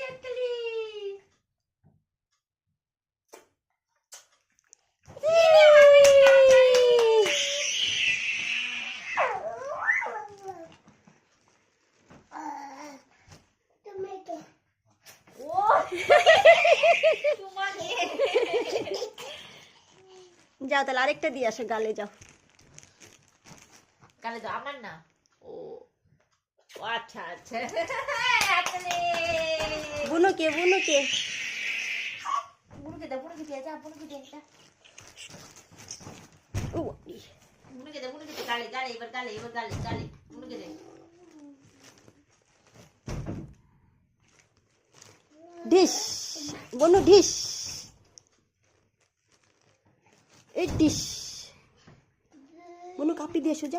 একতালি। যাও তাহলে আরেকটা দিয়ে আসো, গালে যাও। গালে দাও, আমার না। ও আচ্ছা আচ্ছা। বুনুকে বুনুকে বুনুকে দাও, বুনুকে দিয়ে যা, বুনুকে দিয়ে যা। বুনুকে দে, বুনুকে দে, গালে গালে, এবার গালে, এবার গালে গালে, বুনুকে দে। ঢিস বনু ঢিস, এই ঢিস বনু কাপড় দিয়ে এসো যাও।